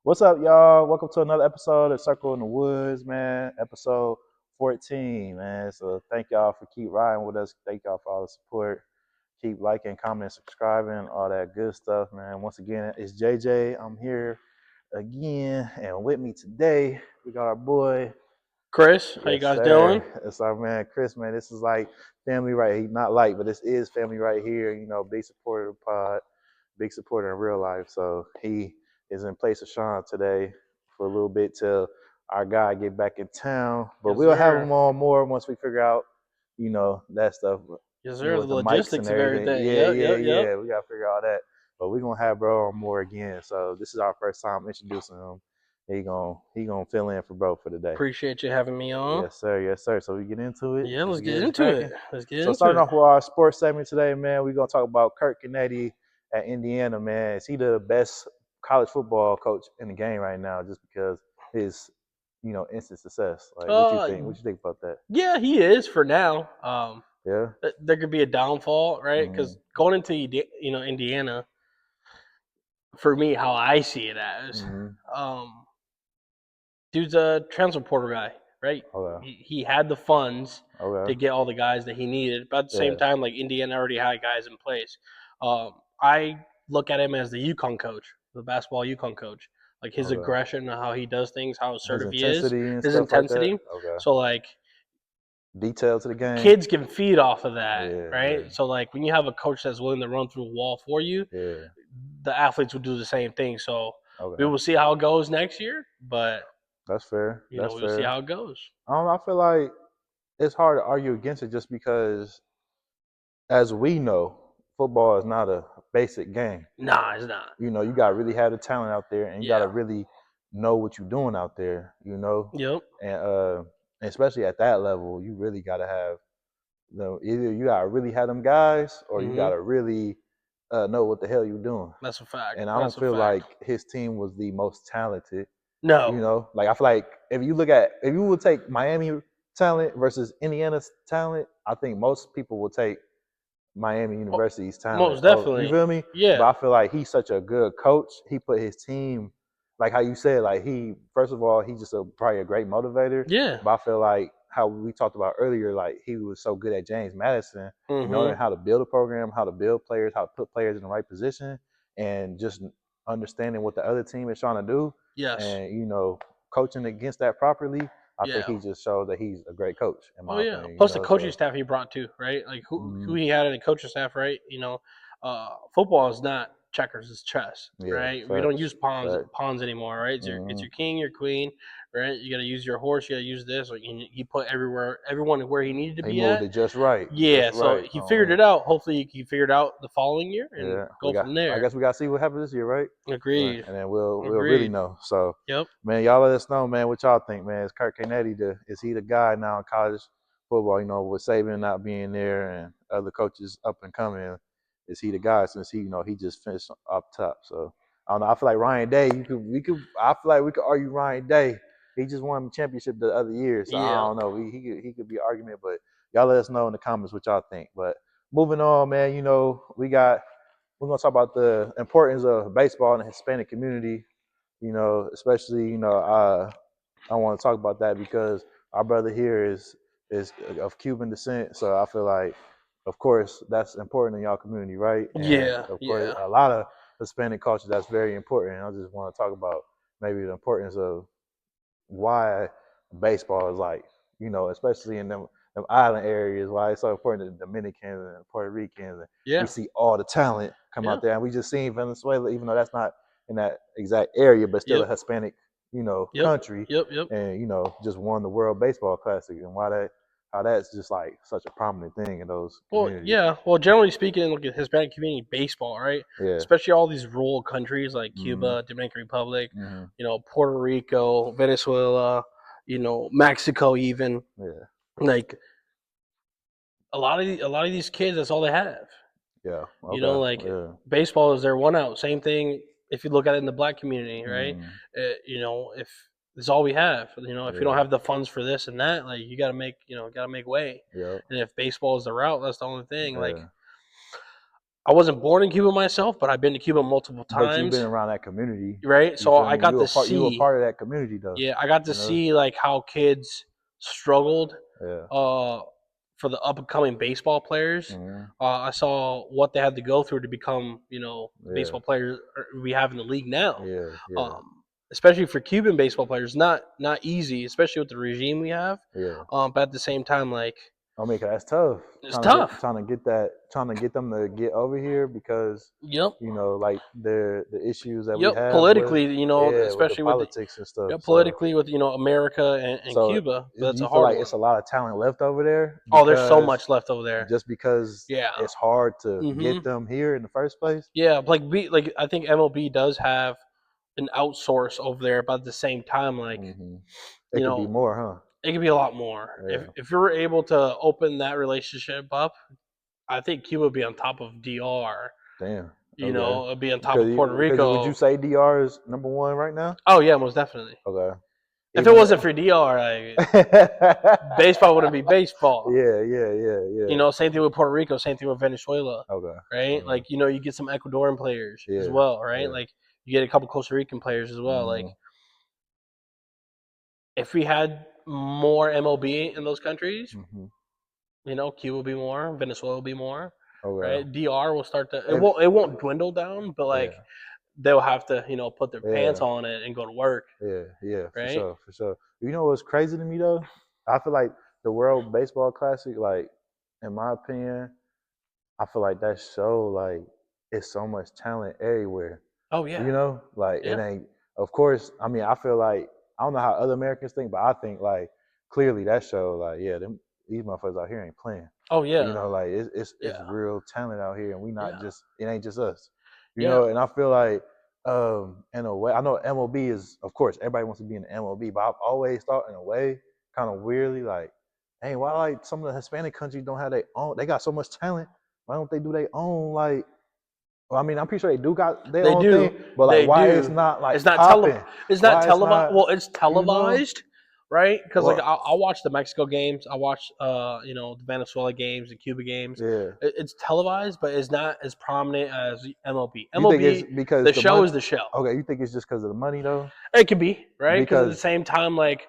What's up, y'all? Welcome to another episode of Circle in the Woods, man. Episode 14, man. So thank y'all for keep riding with us. Thank y'all for all the support. Keep liking, commenting, subscribing, all that good stuff, man. Once again, it's JJ. I'm here again, and with me today, we got our boy. Chris, how you Yes, guys doing? sir. It's our man Chris, man. This is like family right here. Not like, but this is family right here. Big supporter of the pod, big supporter in real life. So he is in place of Shawn today for a little bit till our guy get back in town. But Yes, we'll have sir. him on more once we figure out, that stuff Yes, sir. The with the mics and logistics of everything. everything. Yeah, Yep, yeah, yep, yep. yeah. We gotta figure out that. But we're gonna have bro on more again. So this is our first time introducing him. He gonna fill in for bro for today. Appreciate you having me on. Yes, sir. Yes, sir. So we get into it. Yeah, let's We get get this into it. cracking. Let's get So into starting it. off with our sports segment today, man, we're gonna talk about Curt Cignetti at Indiana, man. Is he the best college football coach in the game right now? Just because his, instant success. Like, what you Uh, think? What you think about that? yeah, he is for now. Yeah. There could be a downfall, right? Mm-hmm. Because going into Indiana, for me, how I see it as, Mm-hmm. um, dude's a transfer portal guy, right? Okay. He had the funds to Okay. get all the guys that he needed, but at the same Yeah. time, like Indiana already had guys in place. I look at him as the UConn coach, the basketball UConn coach. Like his Okay. aggression, how he does things, how His assertive he is, intensity and his stuff like that. intensity. Okay. So like Detail to the game. kids can feed off of that, Yeah. Yeah. right? So like when you have a coach that's willing to run through a wall for you, Yeah. the athletes will do the same thing. So we Okay. will see how it goes next year, but That's fair. That's we'll see fair. how it goes. I don't know. I feel like it's hard to argue against it just because, as we know, football is not a basic game. Nah, it's not. You got to really have the talent out there, and you got to Yeah. really know what you're doing out there. Yep. And especially at that level, you really got to have, either you got to really have them guys, or you got Mhm. to really know what the hell you're doing. That's a fact. And I don't That's a feel fact. like his team was the most talented. No. Like I feel like if you would take Miami talent versus Indiana's talent, I think most people will take Miami Oh, University's talent. most Oh, you definitely. feel me? But Yeah. I feel like he's such a good coach. He put his team, like how you said, like he first of all, he's just probably a great motivator. Yeah. But I feel like how we talked about earlier, like he was so good at James Madison, knowing Mhm. how to build a program, how to build players, how to put players in the right position, and just understanding what the other team is trying to do, Yes. and coaching against that properly. I think Yeah. he just showed that he's a great coach, in Oh my yeah. opinion. Plus the coaching So. staff he brought too, right? Like who Mm, he had in the coaching staff, right? Football is not checkers, it's chess, yeah, right? We don't use facts, pawns facts. anymore, right? It's Hmm. your king, your queen, right? You got to use your horse, you got to use this. Like he put everyone where he needed to He be moved at. it just right, just Yeah, so right. he figured it out. Hopefully, he figured out the following year and Yeah, we go got. from I there. guess we got to see what happens this year, right? Right, Agreed. and then we'll really Agreed. know. So, Yep. man, y'all let us know, man, what y'all think, man. Is Curt Cignetti is he the guy now in college football? With Saban not being there and other coaches up and coming, is he the guy since he just finished up top? So I don't know. I feel like Ryan Day. I feel like we could argue Ryan Day. He just won the championship the other year, so I Yeah. don't know. He could be an argument, but y'all let us know in the comments what y'all think. But moving on, man. We're gonna talk about the importance of baseball in the Hispanic community. Especially I want to talk about that because our brother here is of Cuban descent, so I feel like, of course, that's important in y'all community, right? And Yeah. of course, Yeah. a lot of Hispanic culture that's very important. And I just want to talk about maybe the importance of why baseball is like, especially in them island areas, why it's so important to Dominicans and Puerto Ricans. And we Yeah. see all the talent come Yeah. out there. And we just seen Venezuela, even though that's not in that exact area, but still a Yep. Hispanic, Yep. country. Yep. Yep. And, just won the World Baseball Classic. And how that's just like such a prominent thing in those Well, communities. yeah. Well, generally speaking, look at Hispanic community baseball, right? Yeah. Especially all these rural countries like Mm-hmm. Cuba, Dominican Republic, Mm-hmm. Puerto Rico, Venezuela, Mexico, even Yeah. like a lot of these kids. That's all they have. Yeah. Okay. Like Yeah. baseball is their one out. Same thing if you look at it in the black community, right? Mm, If it's all we have, if you don't yeah. have the funds for this and that, like you got to make, got to make way. Yeah. And if baseball is the route, that's the only thing. Like Yeah. I wasn't born in Cuba myself, but I've been to Cuba multiple But you've been times, around that community. right? You So feel I me? got to You were see, part of that community though. yeah, I got to You know? see like how kids struggled Yeah. for the up and coming baseball players. Mhm. I saw what they had to go through to become, the Yeah. baseball players we have in the league now. Yeah. Yeah. Especially for Cuban baseball players, not easy, especially with the regime we have. Yeah. But at the same time, like I mean, 'cause that's tough. it's tough. Trying to get them to get over here because Yep. like the issues that we Yep. have with Politically, with the the politics and stuff. So politically with America and so Cuba, that's you a feel hard like one. it's a lot of talent left over there Oh, there's so because much left over there. just because Yeah. it's hard to Hmm. get them here in the first place. Yeah, like I think MLB does have an outsource over there, but at the same time, like Hmm. It you could be know, more, it could be a lot more. huh? If you're able to open that relationship up, I think Cuba would be on top of DR. Damn. Okay. It'd be on top of Puerto Because would you Rico. say DR is number one right now? Oh yeah, most definitely. Okay. If it Even wasn't for DR, baseball wouldn't be baseball. yeah. Same thing with Puerto Rico, same thing with Venezuela, Okay. right? Like, you get some Ecuadorian players as Yeah. well, right? Yeah. Like, you get a couple Costa Rican players as well. Like, Hmm. if we had more MLB in those countries, Hmm. Cuba will be more, Venezuela will be more, Okay. right? DR will start to If, it won't dwindle down, but like yeah. they'll have to put their pants Yeah. on it and go to work, Yeah. For right? sure. For sure. You know what's crazy to me though? I feel like the World Baseball Classic, like, in my opinion, I feel like that show, like, it's so much talent everywhere. Oh yeah, Like it yeah, ain't. Of course, I mean, I feel like I don't know how other Americans think, but I think like clearly that show, like, yeah, these motherfuckers out here ain't playing. oh yeah, Like it's yeah, real talent out here, and we not yeah, just it ain't just us. yeah. And I feel like in a way, I know MLB is, of course, everybody wants to be in the MLB, but I've always thought in a way, kind of weirdly, like, hey, why like some of the Hispanic countries don't have their own? They got so much talent. Why don't they do their own, like? Well, I mean, I'm pretty sure they do got their They own thing, do, but like, they why it's do. not It's like not tele. popping? It's not Why it's televised. not? Well, it's You know? televised, right? Because like Well, I'll watch the Mexico games. I watch the Venezuela games, the Cuba games. yeah. It's televised, but it's not as prominent as MLB. You think it's MLB, because the the show money? is the show. Okay, you think it's just because of the money though? It could be right because at the Because same time, like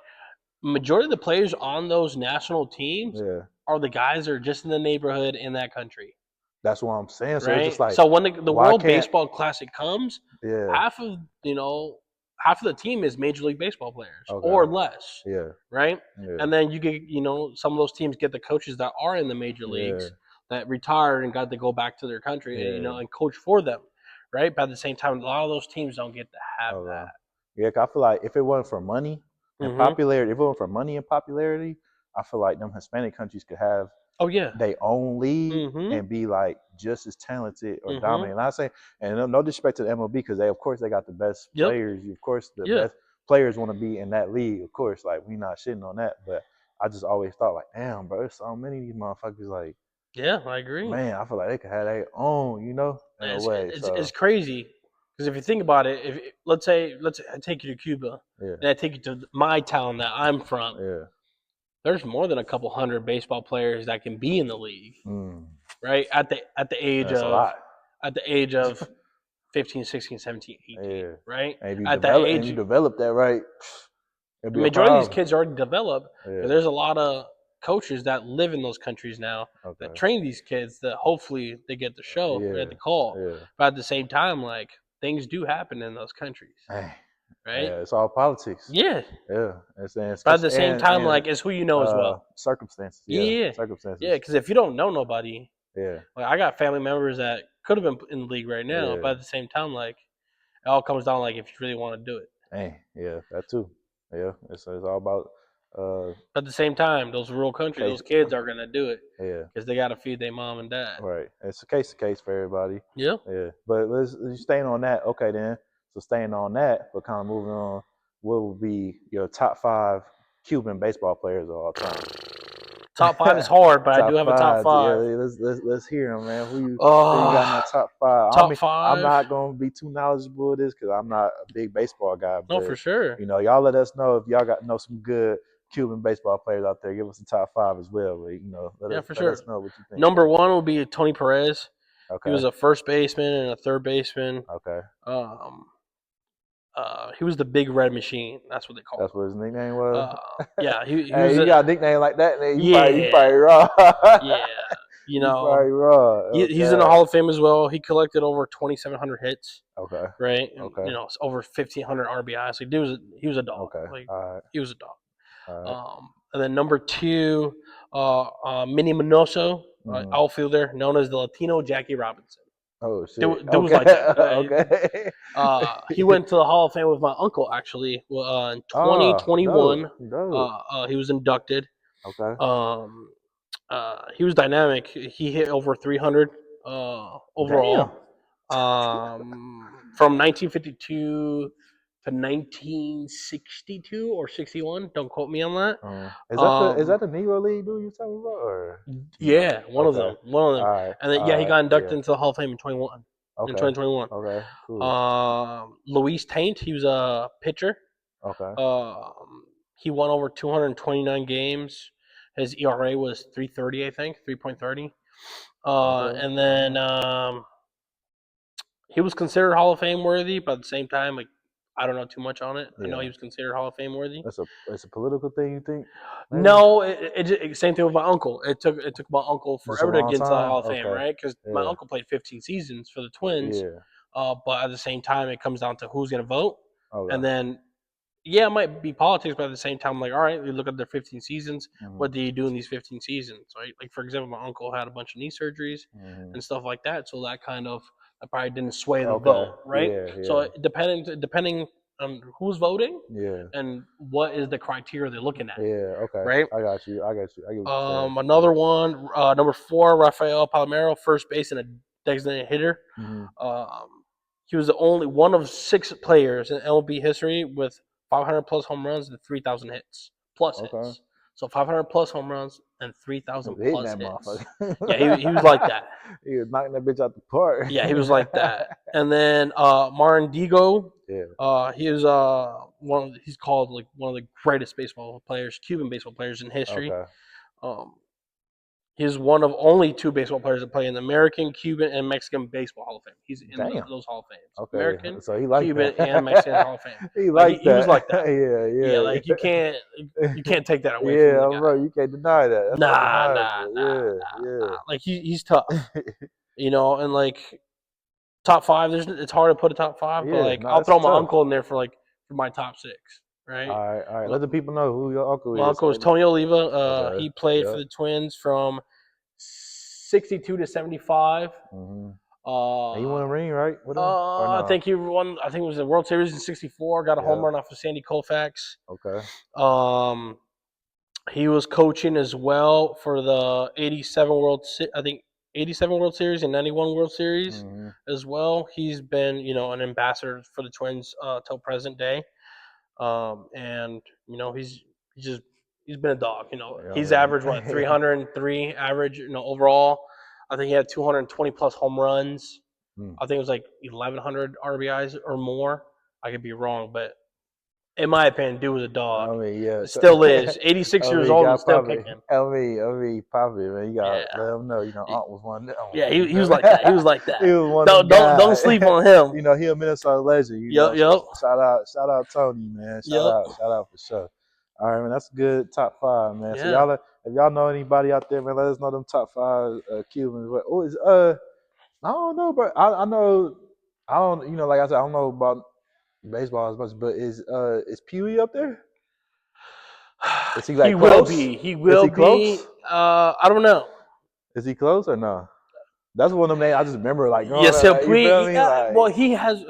majority of the players on those national teams yeah, are the guys that are just in the neighborhood in that country, that's what I'm saying. So it's just right? like, So when the why World can't? Baseball Classic comes, Yeah. half of half of the team is Major League Baseball players or Okay. less, Yeah. right? Yeah. And then you get some of those teams get the coaches that are in the major Yeah. leagues that retired and got to go back to their country and Yeah. and coach for them, right? But at the same time, a lot of those teams don't get to have Okay. that. Yeah, 'cause I feel like if it wasn't for money and Hmm. popularity, if it wasn't for money and popularity, I feel like them Hispanic countries could have Oh yeah. they own league Hmm. and be like just as talented or Hmm. dominant. And I say, and no disrespect to the MLB because they, of course, they got the best Yep. players. Of course, the Yeah. best players want to be in that league. Of course, like we not shitting on that, but I just always thought like, damn, bro, there's so many of these motherfuckers. Like, Yeah, I agree. man, I feel like they could have their own, in a way. It's So crazy because if you think about it, if let's say I take you to Cuba yeah, and I take you to my town that I'm from, yeah, there's more than a couple hundred baseball players that can be in the league, mm, right? that's a lot. At the age of 15, 16, 17, 18, Yeah, right? and if you At that and you age, develop that right, it'd the be a majority of these problem. kids already develop because Yeah. there's a lot of coaches that live in those countries now that Okay. train these kids that hopefully they get the show, they get Yeah. the call. Yeah. But at the same time, like things do happen in those countries, Hey, right? yeah, it's all politics. Yeah. Yeah, But at the same time, and like it's who you know as well. circumstances. Yeah, Yeah. Yeah. circumstances. Because if you don't know nobody, Yeah, like I got family members that could have been in the league right now, yeah. but at the same time, like it all comes down like if you really want to do it. Hey, yeah, that too. Yeah, it's all about But at the same time, those rural countries, case. those kids are gonna do it Yeah, because they got to feed their mom and dad. right. It's a case to case for everybody. Yeah. Yeah, but let's staying on that. Okay, then. So staying on that, but kind of moving on. What would be your top 5 Cuban baseball players of all time? Top five is hard, but I do Top have a top five. Yeah, five. let's hear them, man. Who you got in Oh, that top 5? I top mean, I'm five? not gonna be too knowledgeable of this because I'm not a big baseball guy. No, But for sure. y'all let us know if y'all got know some good Cuban baseball players out there. Give us the top 5 as well. But, Yeah, for let us sure. know what you think. Number one will be Tony Perez. Okay. He was a first baseman and a third baseman. Okay. Um, he was the Big Red Machine. That's what they called That's him. what his nickname was. Yeah, he Hey, was you a got a nickname like that, man? You yeah, probably raw. yeah. You You know, probably raw. he's in the Okay. Hall of Fame as well. He collected over 2,700 hits, Okay. right? And Okay. over 1,500 RBIs. Like, he was a dog. Okay. Like, All right. he was a dog. All right. And then number 2, Minnie Minoso, Mm. outfielder, known as the Latino Jackie Robinson. Oh shit. Dude was Okay. like that. Okay. He went to the Hall of Fame with my uncle actually. In Ah, dope. 2021, Dope. he was inducted. Okay. Um, he was dynamic. He hit over 300 Damn. overall. From 1952 to 1962 or 61. Don't quote me on that. Is Um, that the Negro League dude you talking about or no? yeah, one of Okay. them. One of them. All right. And then yeah, he All right. got inducted Yeah. into the Hall of Fame in 21. In Okay. 2021. Okay. Cool. Luis Taint, he was a pitcher. Okay. He won over 229 games. His ERA was 3.30, I think, 3.30. Okay. And then he was considered Hall of Fame worthy, but at the same time, like I don't know too much on it. I know Yeah. he was considered Hall of Fame worthy. It's a political thing, you think? Maybe No, same thing with my uncle. It took my uncle just a forever to long get into the time. Hall of Fame, Okay. right? Because my Yeah. uncle played 15 seasons for the Twins. Yeah. But at the same time, it comes down to who's going to vote, and Okay. then yeah, it might be politics, but at the same time, like, all right, we look at their 15 seasons. Mm-hmm. What do you do in these 15 seasons, right? Like, for example, my uncle had a bunch of knee surgeries Mm-hmm. and stuff like that, so that kind of that probably didn't sway the Okay. vote, right? Yeah. So Yeah. depending on who's voting Yeah. and what is the criteria they're looking at, Yeah. Okay. right? I got you. I got you. I get what you're saying. Another one, number 4, Rafael Palmeiro, first base and a designated hitter. Mm-hmm. He was the only one of 6 players in MLB history with 500 plus home runs and 3,000 hits plus Okay. hits. So 500 plus home runs and He 3,000 was hitting plus that hits. motherfucker. He was like that. He was knocking that bitch out the park. Yeah, he was like that. And then Marandigo, Yeah. he is he's called like one of the greatest baseball players, Cuban baseball players in history. Okay. Um, He's one of only 2 baseball players that play in the American, Cuban, and Mexican Baseball Hall of Fame. He's in Damn. those Hall of Fames. Okay. American, So he liked Cuban, and Mexican that. Hall of Fame. He Like liked he was that. like that. Yeah, Yeah. like you can't take that away from the Yeah, guy. bro. You can't deny that. That's Nah, nah, undeniable. nah, Yeah. nah. Like he's tough, and like top 5. It's hard to put a top 5, but Yeah. like No, I'll that's throw my tough. uncle in there for my top 6, right? All right. All right. My Let the people know who your uncle my is. uncle is Tony Oliva. Okay. He played for Yep. the Twins from 62 to 75. Mm-hmm. And you won a Uh, ring, right, with him or I no? think he won. I think it was the World Series in '64. Got a home Yeah. run off of Sandy Koufax. Okay. Um, he was coaching as well for the I think 87 World Series and 91 World Series Mm-hmm. as well. He's been an ambassador for the Twins till present day. And he's just he's been a dog. Yeah, He's averaged what 303 average. Overall. I think he had 220 plus home runs. Hmm. I think it was like 1,100 RBIs or more. I could be wrong, but in my opinion, dude was a I dog. mean, yeah. Still is. 86 I years mean, old and got still probably. kicking. Probably, man. You gotta Yeah. let him know. Aunt was one of them. Yeah, You he was feel like that. He me? was like that. He was one of Don't them don't don't guys. sleep on him. He a Minnesota legend. Yep, So yep, shout out Tony, man. yep. Shout out for sure. All right, man. That's a good top 5, man. So Yeah. if y'all know anybody out there, man, let us know them top 5 Cubans. I don't know, but I know I don't. Like I said, I don't know about baseball as much, but is Pee Wee up there? Is he He like will close? be. He Is will he close? be. I don't know. Is he close or no? That's one of them names I just remember like growing Yes, up. he'll Like, you feel be. me? Like Well, he has.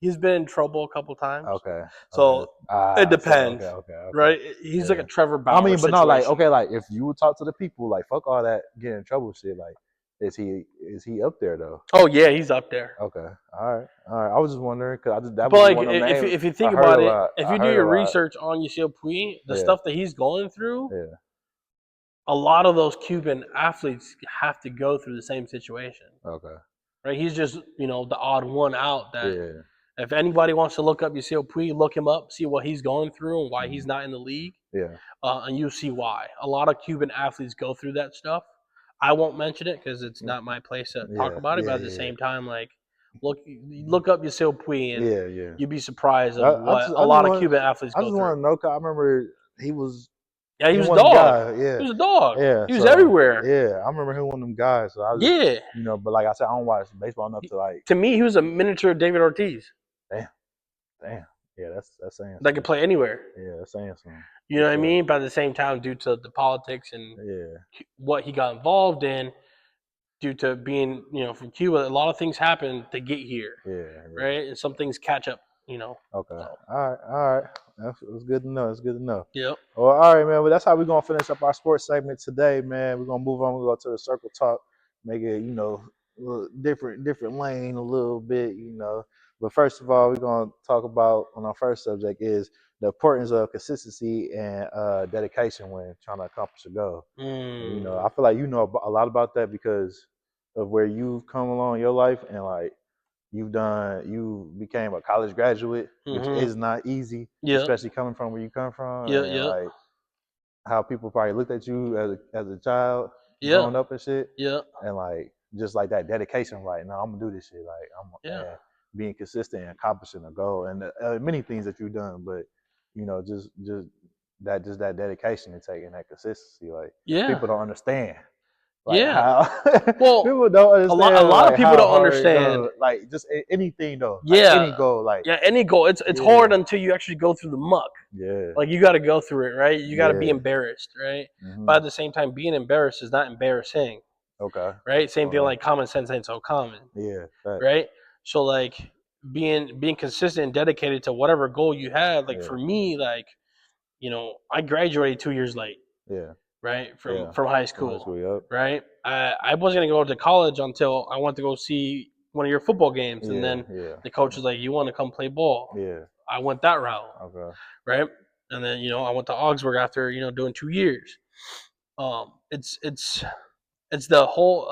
He's been in trouble a couple times, okay. so it So depends, okay. right? He's like Yeah. a Trevor I Bauer mean, but not like situation. okay, like if you would talk to the people, like fuck all that getting in trouble shit. Like, is he up there though? Oh yeah, he's up there. Okay, all right. I was just wondering because that But was like, one of them names if you I think heard about a it, lot. if I you do heard a your lot. research on Yasiel Puig, the Yeah. stuff that he's going through, Yeah. a lot of those Cuban athletes have to go through the same situation, Okay. right? He's just the odd one out. That Yeah. if anybody wants to look up Yasiel Puig, look him up, see what he's going through and why Mhm. he's not in the league, Yeah. and you see why. A lot of Cuban athletes go through that stuff. I won't mention it because it's not my place to talk Yeah, about it. But yeah, at the yeah, same time, like look up Yasiel Puig and yeah, yeah. you'd be surprised of what a I just lot of want, Cuban athletes I go just through. want to know. 'Cause I remember he was Yeah, he he was a one of them dog. guys. Yeah, He was a dog. yeah. He was So everywhere. yeah, I remember he one of them guys. So I just, Yeah. but like I said, I don't watch baseball enough to like. To me, he was a miniature David Ortiz Damn, damn. Yeah, that's saying that could something. play anywhere. Yeah, that's saying something You for know what I sure. mean? But at the same time, due to the politics and Yeah, what he got involved in, due to being, from Cuba, a lot of things happen to get here, yeah, yeah. right? And some things catch up, Okay. So, All right. That's good to know. That's good to know. yep. Well, all right, man. Well, that's how we're gonna finish up our sports segment today, man. We're gonna move on. We'll go to the circle talk, make it, a little different lane a little bit, But first of all, we're gonna talk about on our first subject is the importance of consistency and dedication when trying to accomplish a goal. And, Mm. I feel like you know a lot about that because of where you've come along in your life and like you became a college graduate, which Mm-hmm. is not easy, Yep. especially coming from where you come from Yep. and Yep. like how people probably looked at you as a child Yep. growing up and shit. Yep. And like just like that dedication, like, no, I'm gonna do this shit. Like Yeah. and being consistent and accomplishing a goal and many things that you've done, but just that dedication and taking that consistency, like Yeah. people don't understand like Yeah. how Well, people don't a understand lot of like people how don't hard it understand. goes. Like just anything though, like Yeah. any goal, like Yeah. Any goal, it's yeah, hard until you actually go through the muck. yeah, Like you got to go through it, right? You got to be yeah. embarrassed, right? But Hmm. at the same time, being embarrassed is not embarrassing, Okay, right? Same thing okay, like common sense ain't so common, yeah, facts. right? So like being consistent and dedicated to whatever goal you had. Like Yeah, for me, like I graduated 2 years late, yeah, right? From yeah. high From high school, school, yep. right? I wasn't gonna go to college until I went to go see one of your football games, and Yeah, then yeah, the coach was like, "You want to come play ball?" yeah. I went that route, Okay. right? And then I went to Augsburg after doing 2 years. It's the whole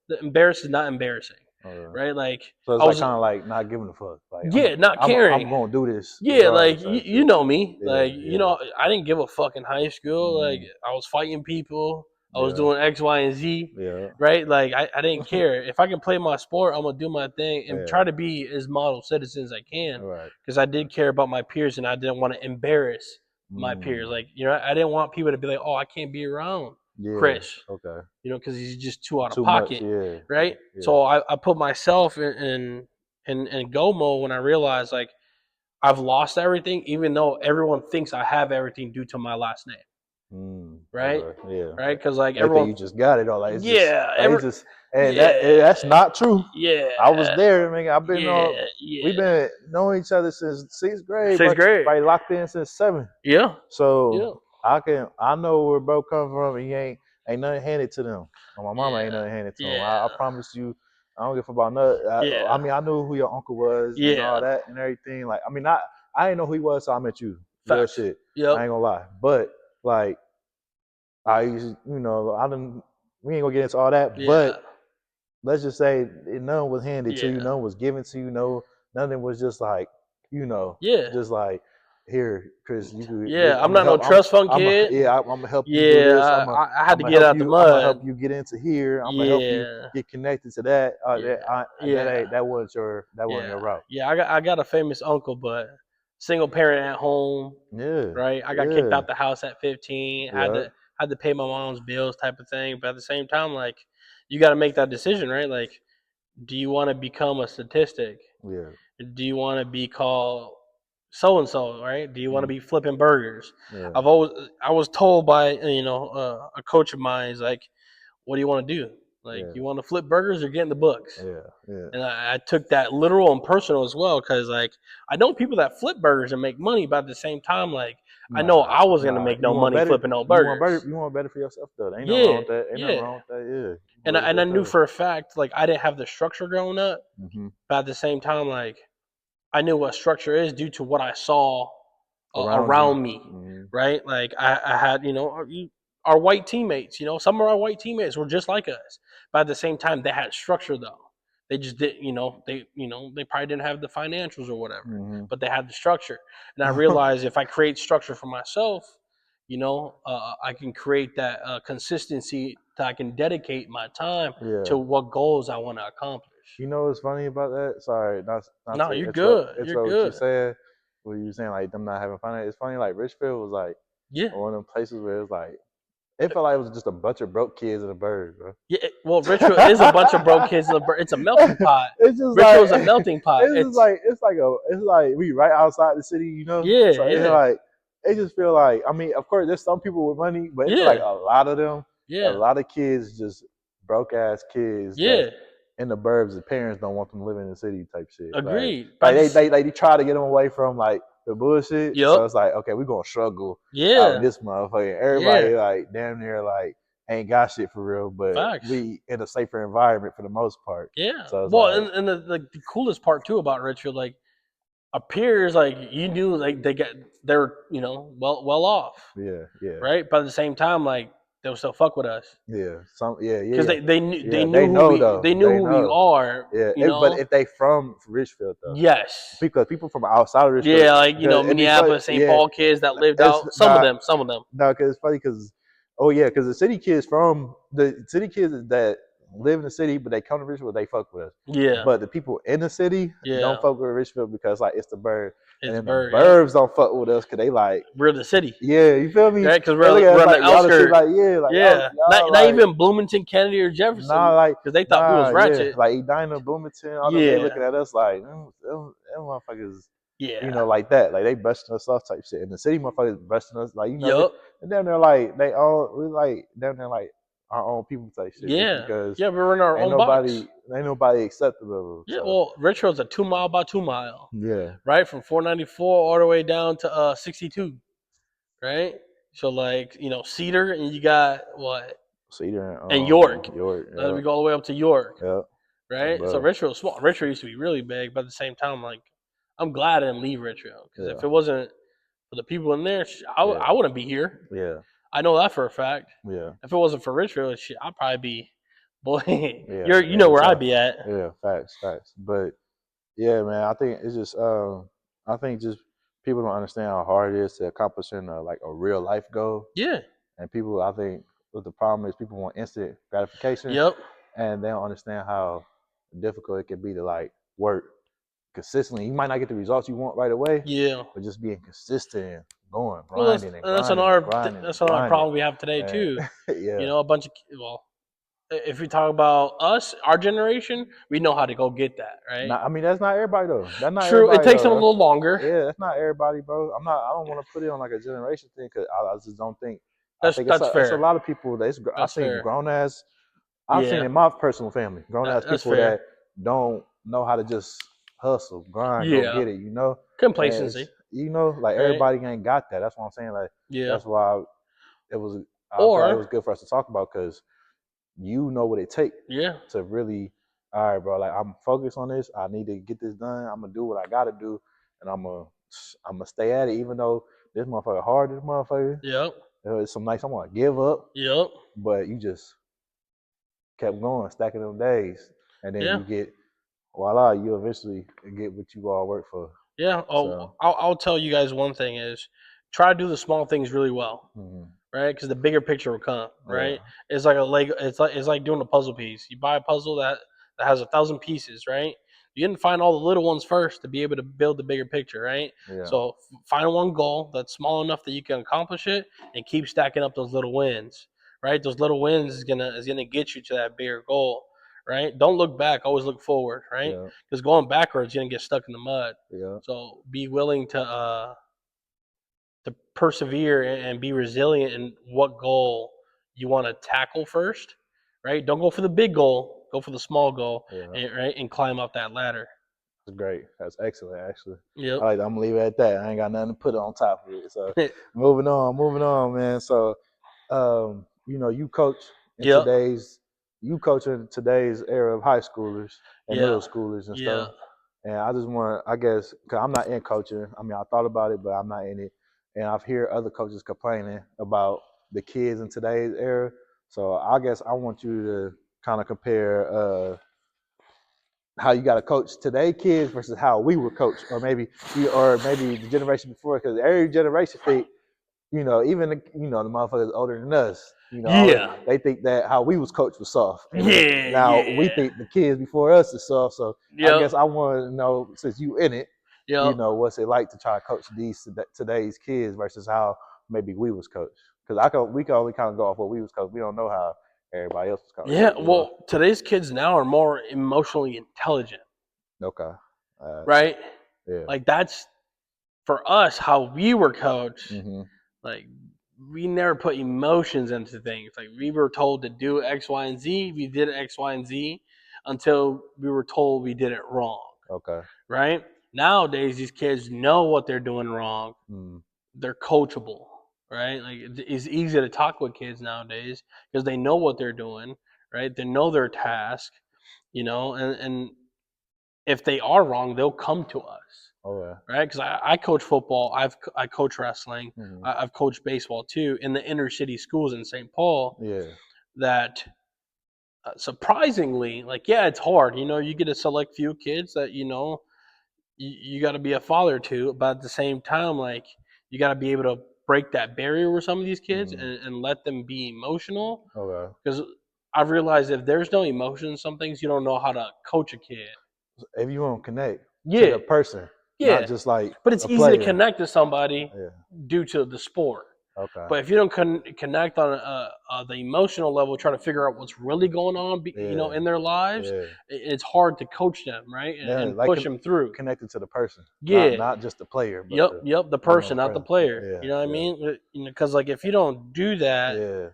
the embarrass is not embarrassing, Okay. right? Like So it's I like was kind of like not giving a fuck. Like yeah, not I'm caring. gonna do this Yeah, like regardless you, type you shit. know me. Yeah, Like yeah. I didn't give a fuck in high school. Like Hmm. I was fighting people. I was Yeah, doing X, Y, and Z. yeah, Right? Like I didn't care. If I can play my sport, I'm gonna do my thing and yeah. try to be as model citizen as I can. All right. Because I did care about my peers and I didn't want to embarrass my peers. Mm. Like, I didn't want people to be like, oh, I can't be around Yeah. Chris, Okay. because he's just too out of Too much. pocket. Yeah. Right? Yeah. So I put myself in go mode when I realized like I've lost everything, even though everyone thinks I have everything due to my last name. Mm. Right? Okay. Yeah. Right? Because like They think everyone, you just got it all. yeah, Like it's just, and yeah, that's not true. yeah, I was there. I mean, I've been on. yeah, yeah. We've been knowing each other since sixth grade, Sixth but grade. probably locked in since seventh. Yeah, yeah, So I know where bro come from. He ain't nothing handed to them. Or my mama ain't yeah, nothing handed to him. I yeah, promise you. I don't give a fuck about nothing. I yeah, mean, I knew who your uncle was and all yeah. that and everything. Like, I mean, I didn't know who he was, so I met you. Real Facts. shit. Yep. I ain't gonna lie. But like, I used, I didn't. We ain't gonna get into all that. Yeah. But let's just say none was handed to you, Yeah. none was given to you, no, nothing was just like, Yeah. just like here, Chris, Yeah. I'm I'm gonna not no help. trust fund I'm kid. yeah, I'm gonna help you do Yeah. this. I had to get out the I'm gonna help mud. you get into here. I'm gonna help you Yeah. get connected to that. Yeah. Yeah. That wasn't Yeah. your route. Yeah. I got a famous uncle, but single parent at home, Yeah, right? I got kicked yeah, out the house at 15. yeah, Had to pay my mom's bills type of thing. But at the same time, like you got to make that decision, right? Like, do you want to become a statistic? yeah, Do you want to be called so and so, right? Do you want to mm, be flipping burgers? yeah, I was told by a coach of mine, is like, what do you want to do? Like, yeah, you want to flip burgers or get in the books? yeah, yeah. And I took that literal and personal as well, because like I know people that flip burgers and make money, but at the same time, like I know Nah, I wasn't gonna nah. make no money flipping no burgers. You want better for yourself though. Ain't nothing wrong Yeah, with that. Ain't nothing yeah. wrong with that. Yeah, you And want better for I knew yourself. for a fact, like I didn't have the structure growing up, Hmm. but at the same time, like I knew what structure is due to what I saw Around you. around me, Hmm. right? Like I had, our white teammates. Some of our white teammates were just like us, but at the same time, they had structure though. They just did, they probably didn't have the financials or whatever, Hmm. but they had the structure. And I realized if I create structure for myself, I can create that consistency that I can dedicate my time Yeah. to what goals I want to accomplish. You know what's funny about that? Sorry, not No, to you're interrupt good. You're interrupt what you good. said. What you were saying like them not having fun. It's funny like Richfield was like Yeah. one of them places where it was like it felt like it was just a bunch of broke kids in a bird, bro. Yeah, well, Richfield is a bunch of broke kids. It's a melting pot. It's just Richfield like is a melting pot. it's like we right outside the city, you know. Yeah, So it's yeah, like it just feel like I mean, of course, there's some people with money, but it feel like yeah, a lot of them, a yeah, lot of kids just broke ass kids that's yeah. in the burbs. The parents don't want them living in the city type shit. Agreed. Like they try to get them away from like the bullshit. Yep. So it's like okay, we're gonna struggle out in Yeah, this motherfucker. yeah. Everybody like damn near like ain't got shit for real, but Facts. we in a safer environment for the most part. Yeah. So it's Well, like and the coolest part too about Richfield, like appears like you knew like they're well off, yeah, yeah. right? But at the same time, like they'll still fuck with us Yeah, some yeah, yeah, because yeah, they yeah. knew They who know we though. they knew They who we know. are, Yeah, you but know. if they from Richfield though, Yes. because people from outside of Richfield, Yeah, like because it'd be funny. Minneapolis, St. Yeah, Paul kids that lived it's out. Some of not them, some of them. no, because it's funny because oh yeah, because the city kids that live in the city, but they come to Richfield, they fuck with us. Yeah, But the people in the city don't yeah. fuck with Richfield because like it's the bird, and It's then the Bird. Yep. burbs don't fuck with us because they like We're the city, yeah, you feel me? right? Because They look at we're us on the like y'all the shit, outskirts. like yeah, like Yeah, y'all not like even Bloomington, Kennedy, or Jefferson, because they thought we was yeah, ratchet. like Edina, Bloomington, all them, they Yeah, looking at us like them motherfuckers, yeah. like that, like they busting us off type shit. And the city motherfuckers busting us, like Yup. and then they're like they all we like damn near like our own people type shit, just Yeah, because yeah. We're in our ain't own box. nobody ain't nobody acceptable. Yeah. So Well, Richfield's a 2 mile by 2 mile, yeah, right? From 494 all the way down to 62, right? So like Cedar, and you got what, Cedar and York. and York, We go all the way up to York, yeah, right? So bro, Richfield's small. Richfield used to be really big, but at the same time, like I'm glad I didn't leave Richfield because yeah, if it wasn't for the people in there, yeah, I wouldn't be here. yeah, I know that for a fact. yeah. If it wasn't for Richfield, shit, I'd probably be, boy. Yeah, You know yeah, where I'd so be at. yeah, facts. But yeah, man, I think it's just I think just people don't understand how hard it is to accomplishing like a real life goal. Yeah. And people I think what the problem is people want instant gratification Yep. and they don't understand how difficult it can be to like work consistently. You might not get the results you want right away, Yeah. but just being consistent and going, Well, grinding and that's grinding and another grinding and that's another grinding. problem we have today And too. yeah. A bunch of if we talk about us, our generation, we know how to go get that, right? I mean, that's not everybody though. That's not True. It everybody takes them a though. little longer. Yeah, that's not everybody, bro. I'm not. I don't want to put it on like a generation thing because I just don't think. I think That's it's a fair. lot of people that I've That's seen fair. grown ass. I've seen Yeah. in my personal family grown ass That's people fair. that don't know how to just hustle, grind, go Yeah. get it. You know, and Complacency, it's like right? everybody ain't got that. That's what I'm saying. Like Yeah. that's why it was. I feel like it Or was good for us to talk about because you know what it takes yeah. to really, all right, bro. Like I'm focused on this. I need to get this done. I'm gonna do what I gotta do, and I'm gonna stay at it, even though this motherfucker hard. This motherfucker. Yep. It's some nights I'm gonna give up, Yep. but you just kept going, stacking them days, and then Yeah. you get voila. You eventually get what you all work for. Yeah. Oh, So I'll tell you guys one thing is try to do the small things really well, mhm. right? Because the bigger picture will come, Yeah, right? It's like a Lego. It's like doing a puzzle piece. You buy a puzzle that has 1,000 pieces, right? You didn't find all the little ones first to be able to build the bigger picture, right? yeah, So find one goal that's small enough that you can accomplish it, and keep stacking up those little wins, right? Those little wins is gonna get you to that bigger goal, right? Don't look back, always look forward, right? yeah, Because going backwards, you're gonna get stuck in the mud. yeah, So be willing to persevere and be resilient in what goal you want to tackle first, right? Don't go for the big goal, go for the small goal, yeah. and, right, and climb up that ladder. That's great. That's excellent, actually. Yep. I'm gonna leave it at that. I ain't got nothing to put on top of it. So moving on, man. So you Yep. you coach in today's era of high schoolers and Yeah. middle schoolers and Yeah. stuff. And I just want, I guess, because I'm not in coaching. I mean, I thought about it, but I'm not in it. And I've heard other coaches complaining about the kids in today's era. So I guess I want you to kind of compare how you got to coach today kids versus how we were coached, or maybe the generation before, because every generation think you know, even the, you know, the motherfuckers older than us, you know, Yeah. they think that how we was coached was soft, and then Yeah, now we yeah. think the kids before us is soft. So I Yep. guess I want to know, since you in it, you Yep. know, what's it like to try to coach these today's kids versus how maybe we was coached? Because we can only kind of go off what we was coached. We don't know how everybody else was kind of Yeah. coached. You know? Well, today's kids now are more emotionally intelligent, Okay. right? Yeah. Like that's for us how we were coached. Mm-hmm. Like we never put emotions into things. Like we were told to do X, Y, and Z. We did X, Y, and Z until we were told we did it wrong. Okay. Right? Nowadays, these kids know what they're doing wrong. Mm. They're coachable. Right? Like it's easy to talk with kids nowadays because they know what they're doing. Right? They know their task. You know, and if they are wrong, they'll come to us. Okay. Right? Because I coach football. I coach wrestling. Mm-hmm. I've coached baseball too in the inner city schools in St. Paul. Yeah. That surprisingly, like yeah, it's hard. You know, you get a select few kids that you got to be a father to, but at the same time, like you got to be able to break that barrier with some of these kids Mm. and let them be emotional. Okay. Because I've realized if there's no emotion in some things, you don't know how to coach a kid. If you want to connect to Yeah, the person, not yeah. just like But it's a easy to player. connect to somebody Yeah. due to the sport. Okay. But if you don't connect on the emotional level, trying to figure out what's really going on, Yeah. in their lives, Yeah. it's hard to coach them, right, Yeah. and Like push them through. connected to the person, not Yeah. not just the player, but Yep. the Yep. The you know person, the not the person. player. Yeah. You know what I Yeah. mean? Because like if you don't do that, Yeah.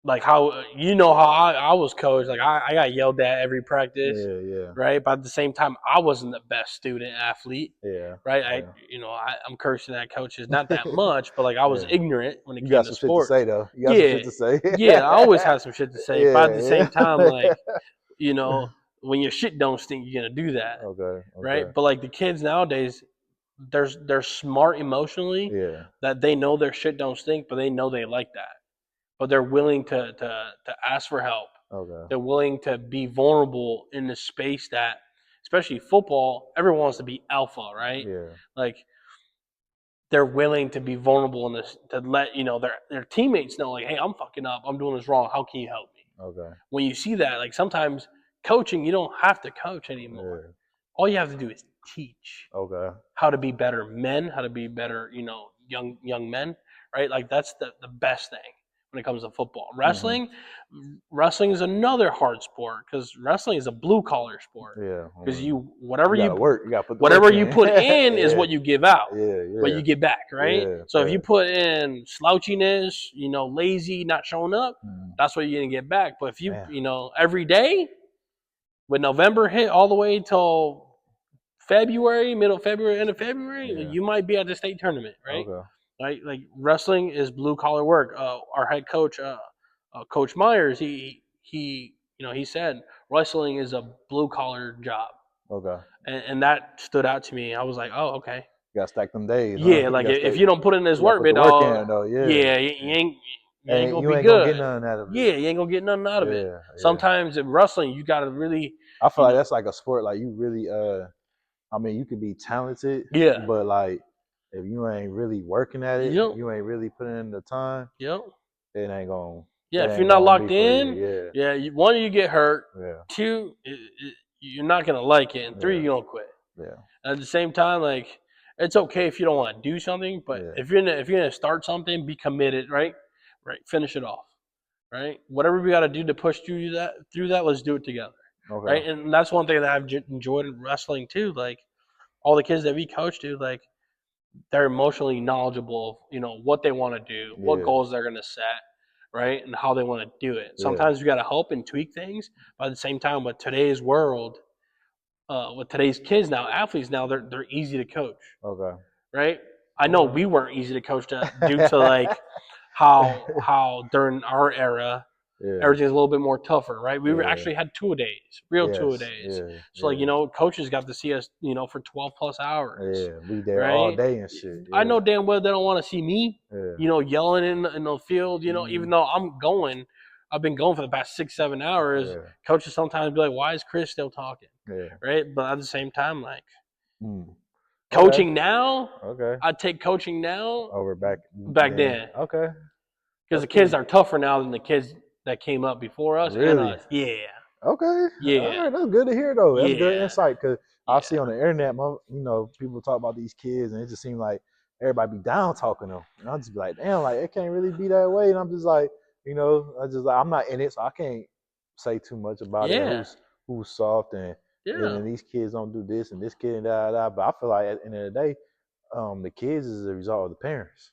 like how how I was coached, like I got yelled at every practice, Yeah. Yeah. right? But at the same time, I wasn't the best student athlete, Yeah. right? Yeah. I'm cursing at coaches not that much, but like I was Yeah. ignorant when it You came got to some shit to sports. say though. You got some Yeah, shit to say. yeah, I always have some shit to say, but at the Yeah. same time, like Yeah. you know, when your shit don't stink, you're gonna do that, Okay. right? Okay. But like the kids nowadays, they're smart emotionally Yeah. that they know their shit don't stink, but they know they like that, but they're willing to ask for help. Okay. They're willing to be vulnerable in the space that, especially football, everyone wants to be alpha, right? Yeah. Like they're willing to be vulnerable in this to let their teammates know, like, hey, I'm fucking up, I'm doing this wrong. How can you help me? Okay. When you see that, like sometimes coaching, you don't have to coach anymore. Yeah. All you have to do is teach Okay. how to be better men, how to be better, young men, right? Like that's the best thing when it comes to football. Mm-hmm. Wrestling is another hard sport because wrestling is a blue collar sport. Yeah. Because Mm. You whatever gotta work. You gotta put the work whatever you in. put in is Yeah. what you give out, Yeah. what Yeah. you get back, right? Yeah. So if you put in slouchiness, lazy, not showing up, Mm. that's what you're gonna get back. But if you, Man. every day, when November hit all the way till February, middle of February, end of February, Yeah. you might be at the state tournament, right? Okay. Right, like wrestling is blue collar work. Our head coach, Coach Myers, he said wrestling is a blue collar job, Okay. and that stood out to me. I was like, oh, okay, You gotta stack them days, huh? yeah. You Like gotta if stack. you don't put in this You gotta work, put big the work dog, in though. Yeah. yeah, you ain't And gonna you be ain't gonna get good. nothing out of it. Yeah, you ain't gonna get nothing out of it. Yeah. Yeah. Sometimes in wrestling, you gotta really, I feel you like know, that's like a sport. Like you really, I mean, you could be talented, yeah, but like if you ain't really working at it, yep, you ain't really putting in the time, yep. it ain't gonna, Yeah, it if you're ain't not gonna be locked for you. in, Yeah. yeah, one, you get hurt. Yeah. Two, you're not gonna like it, and three, Yeah. you're gonna quit. Yeah. At the same time, like it's okay if you don't want to do something, but Yeah. if you're gonna start something, be committed, right? Right, finish it off, right? Whatever we got to do to push through that, let's do it together, Okay. right? And that's one thing that I've enjoyed in wrestling too. Like all the kids that we coach to, like they're emotionally knowledgeable of what they want to do, what Yeah. goals they're going to set, right, and how they want to do it. Yeah. Sometimes we got to help and tweak things, but at the same time, with today's world, with today's kids now, athletes now, they're easy to coach, Okay. right? I know Okay. we weren't easy to coach due to like how during our era Yeah. everything's a little bit more tougher, right? We were Yeah. actually had 2 days, real Yes. 2 days. Yeah. So like Yeah. coaches got to see us, for 12 plus hours, Yeah. Be there all right? day and shit. I Yeah. know damn well they don't want to see me, Yeah. yelling in the field. Even Mm. though I've been going for the past 6 7 hours. Yeah. Coaches sometimes be like, "Why is Chris still talking?" Yeah. Right? But at the same time, like Mm. Coaching now, Okay. I'd take coaching now Over back then. Okay. Because the kids are tougher now than the kids that came up before us and Really? us. Yeah. Okay. Yeah. All right. That's good to hear, though. That's good Yeah. insight because I see Yeah. on the internet, people talk about these kids, and it just seems like everybody be down talking them, and I just be like, damn, like it can't really be that way, and I'm just like, I'm not in it, so I can't say too much about it. Yeah. Who's soft and Yeah. these kids don't do this and this kid and da da. But I feel like at the end of the day, the kids is a result of the parents.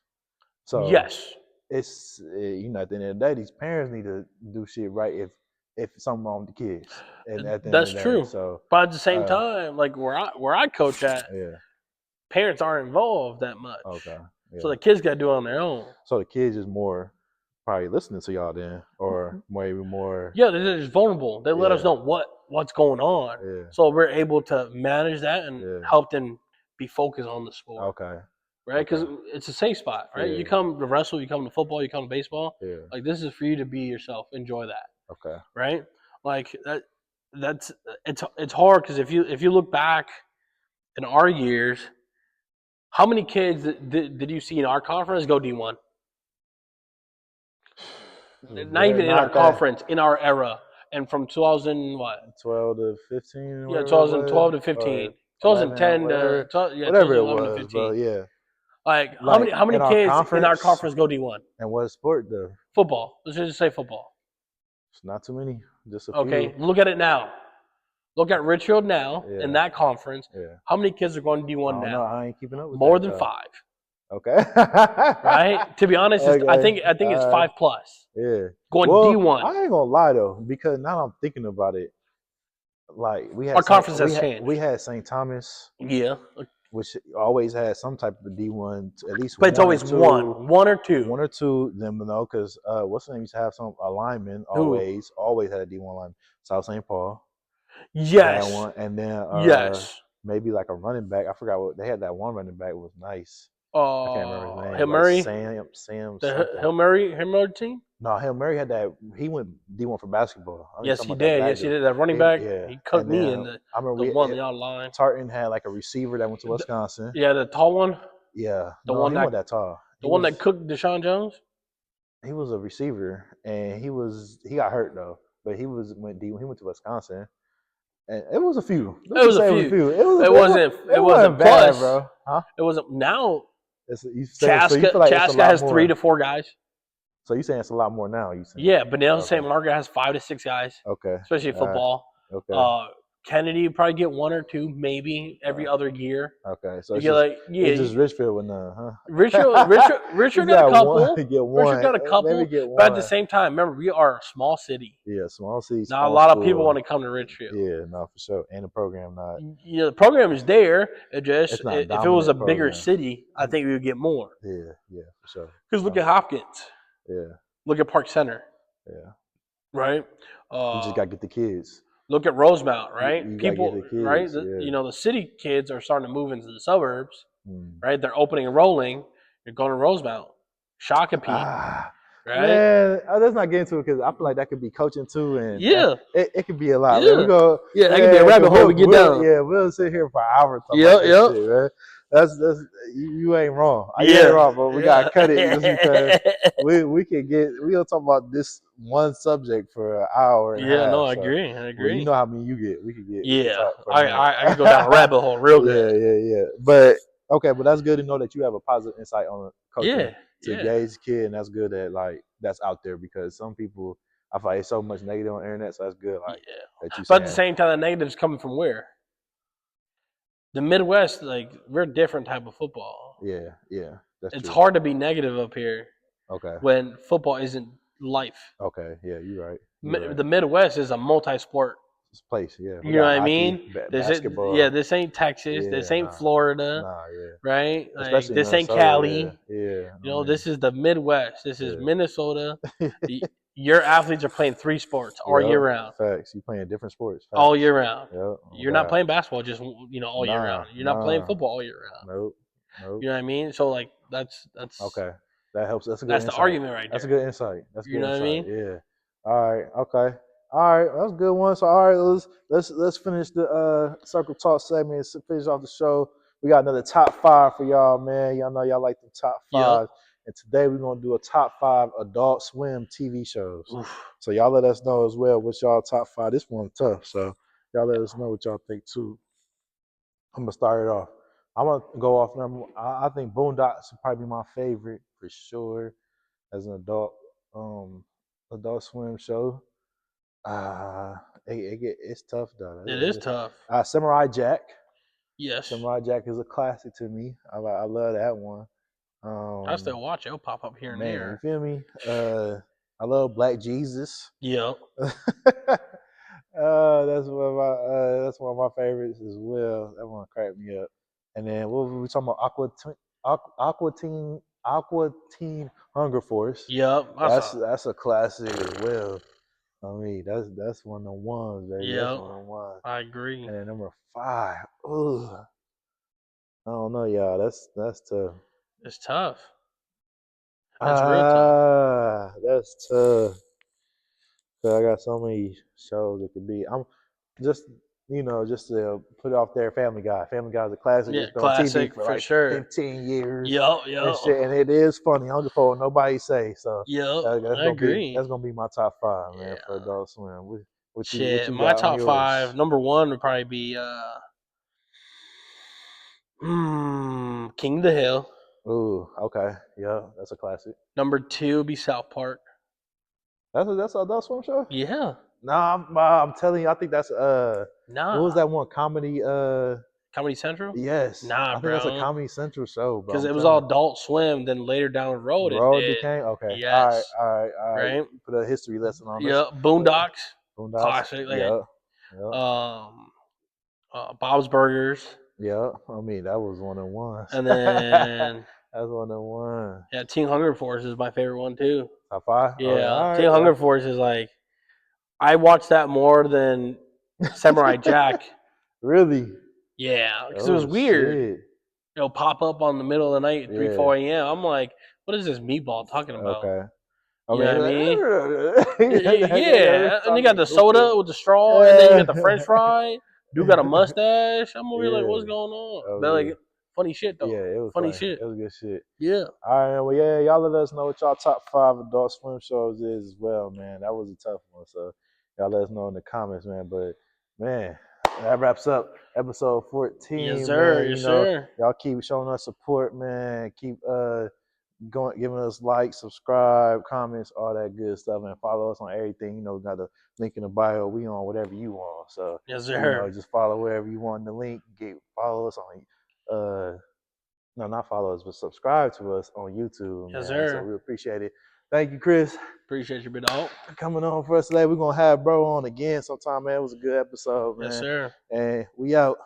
So Yes. it's at the end of the day, these parents need to do shit right if something wrong with the kids, and at the end That's of the day, true. so But at the same uh, time, like where I coach at, yeah, parents aren't involved that much. okay, So yeah. the kids got to do it on their own. So the kids is more probably listening to y'all then, or maybe more, Yeah, they're just vulnerable. They let us yeah, know what's going on, yeah, so we're able to manage that and yeah, help them be focused on the sport, okay, right? Because okay, it's a safe spot, right? You yeah, come to wrestle, you come to football, you come to baseball. yeah, Like this is for you to be yourself. Enjoy that, okay. right? Like that. It's hard because if you look back in our years, how many kids did you see in our conference go D1? Not even in our Not that conference, in our era, and from 2000 what? 12 to 15, Yeah, whatever it was, 2012 to or 15, 11, 2010 whatever, to yeah, whatever it 2011 to was, bro. 15. Yeah, Like like how many in our kids in our conference, conference go D1? and what sport though? Football. Let's just say football. It's not too many, just a few. Okay, look at it now. Look at Richfield now in Yeah, that conference. yeah. How many kids are going I D1 don't know. now? I ain't keeping up with More that than though. 5, Okay. right? To be honest, Okay. I think it's 5 plus Yeah. going Well, D1. I ain't gonna lie though, because now I'm thinking about it. Like Our conference has We changed. had St. Thomas, Yeah, which always had some type of D1, at least but it's always one or two. one or two. Them because what's the name used to have some a lineman Who? always had a D1 lineman. South St. Paul had Yes, one, and then yes. maybe like a running back. I forgot what they had. That one running back was nice. I can't remember his name. Hail Like Mary, Sam the something. Hail Mary team. No, Hail Mary had that. He went D1 for basketball. I think Yes, talking he about that did. black Yes, he dude. did. That running back, Yeah, he cooked and me then in I remember the one the online. Tartan had like a receiver that went to Wisconsin. Yeah, the tall one, Yeah, the no, one he wasn't that tall. the one that cooked Deshaun Jones. He was a receiver, and he got hurt though. But he went to Wisconsin, and it was a few. Let's It was just a say it was a few. few. It It wasn't wasn't bad, plus. bro. Huh? It wasn't now. You say so? You feel like it's a Chaska lot has 3 more. to 4 guys. So you saying it's a lot more now? You saying? Yeah, but now Okay. St. Margaret has 5 to 6 guys, Okay. especially football. Okay. Kennedy probably get 1 or 2 maybe every other year. Okay. So You get like it's just Richfield with none, huh? Richard He's got a one. couple. Get Richard one. got a Maybe couple, get but at the one. same time, remember we are a small city. Yeah, small city, Not a small lot school. of people want to come to Richfield. Yeah, no, for sure. And the program not. You know, the program is there. It's not If it was a bigger program. city, I think we would get more. Yeah, for sure. Because look at Hopkins. Yeah. Look at Park Center. Yeah. Right. You just gotta get the kids. Look at Rosemount. Right. You gotta People. get the kids. Right. Yeah. You know the city kids are starting to move into the suburbs. Mm. Right. They're opening and rolling. You're going to Rosemount. Shakopee. Right? Man, let's not get into it because I feel like that could be coaching too, and Yeah, it could be a lot. yeah, Man. We go, yeah. That could be a rabbit hole. We get down. Yeah, we'll sit here for hours talking about this shit, man. That's you ain't wrong. You ain't wrong, but we gotta cut it just because we we'll talk about this one subject for an hour and a half. No, I so. agree. I agree. Well, you know how many you get. We could get. Yeah, talk for I can go down a rabbit hole real good. Yeah. But okay, but that's good to know that you have a positive insight on coaching to Yeah. gauge kid, and that's good that like that's out there because some people I feel like it's so much negative on the internet, so that's good. Like that you. But at the same time, the negative's coming from where? The Midwest, like we're a different type of football. Yeah, that's it's true. hard to be negative up here. Okay. When football isn't life. Okay. Yeah, you're right. The Midwest is a multi-sport place. Yeah. You know what I mean? Basketball. This ain't Texas. This ain't Florida. Right? Like, especially this ain't Minnesota, Cali. Yeah. You know, this is the Midwest. This is Minnesota. Your athletes are playing 3 sports all year round. Facts. You playing different sports. Facts. All year round. Yep. You're not playing basketball just all year round. You're not playing football all year round. Nope. You know what I mean? So like that's okay. That helps. That's a good. That's insight. The argument right there. That's a good insight. That's good. You know insight. what I mean? Yeah. All right. Okay. All right. That's a good one. So all right, let's finish the circle talk segment. Finish off the show. We got another top 5 for y'all, man. Y'all know y'all like the top Yep. 5. And today we're gonna do a top 5 Adult Swim TV shows. Oof. So y'all let us know as well what's y'all top 5. This one's tough, so y'all let us know what y'all think too. I'm gonna start it off. I'm gonna go off number. I think Boondocks would probably be my favorite for sure as an adult swim show. Uh, it's tough though. It is tough. Samurai Jack. Yes. Samurai Jack is a classic to me. I love that one. I still watch it. It'll pop up here and Man, you there. feel me? I love Black Jesus. Yep. That's one of my favorites as well. That one cracked me up. And then what were we talking about? Aqua Teen Hunger Force. Yep. That's a classic as well. I mean, that's one of the ones, baby. That's Yep. one of the ones. I agree. And then number 5. Ugh. I don't know, y'all. That's tough. It's tough. That's real tough. That's tough. So I got so many shows it could be. I'm just just to put it off there. Family Guy. Family Guy is a classic. Yeah, It's been on TV classic for for like sure. 15 years Yep. and Yep. shit, and it is funny. I don't give a fuck what nobody say. So Yep. that's I agree. gonna be my top 5, man, Yeah. for Adult Swim. What Shit. you My got on top 5. yours? Number 1 would probably be King of the Hill. Ooh, okay, yeah, that's a classic. Number 2 would be South Park. That's an Adult Swim show. Yeah. Nah, I'm telling you, I think that's what was Nah. that one comedy? Comedy Central? Yes, Nah, I think that's a bro. Comedy Central show, bro. Because I'm it was telling all you. Adult Swim. Then later down the road, it Road did. became okay. Yes. All right. Right. Put a history lesson on us. Yep. Boondocks. Boondocks. Classic. Like, Yeah. Yeah. Bob's Burgers. Yeah. I mean, that was one of the ones. And That's then one of the ones. yeah, Teen Hunger Force is my favorite one too. Top 5. Okay. Yeah, All Teen right. Hunger Force is like I watched that more than Samurai Jack. Really? Yeah, because it was Oh weird. shit. It'll pop up on the middle of the night, 3, Yeah. 4 a.m. I'm like, what is this meatball talking about? Okay. I You know mean, what I mean? they're Yeah, and you got talking the stupid. soda with the straw, and then you got the French fry. Dude got a mustache. I'm over here like, what's Yeah. going on? But Okay. like, funny shit though. Yeah, it was Funny funny. shit. It was good shit. Yeah. All right, well, yeah, y'all let us know what y'all top 5 Adult Swim shows is as well, man. That was a tough one, so y'all let us know in the comments, man. But man, that wraps up episode Yes, 14, sir. man. Yes, sir. Y'all keep showing us support, man. Keep going, giving us likes, subscribe, comments, all that good stuff, and follow us on everything. We got a link in the bio. We on whatever you want, so Yes, sir. just follow wherever you want the link. Follow us on no, not follow us, but subscribe to us on YouTube, Yes, man. So sir. we appreciate it. Thank you, Chris, Appreciate you, big dog. for coming on for us today. We're gonna have bro on again sometime, man. It was a good episode, Yes, man. sir. And we out.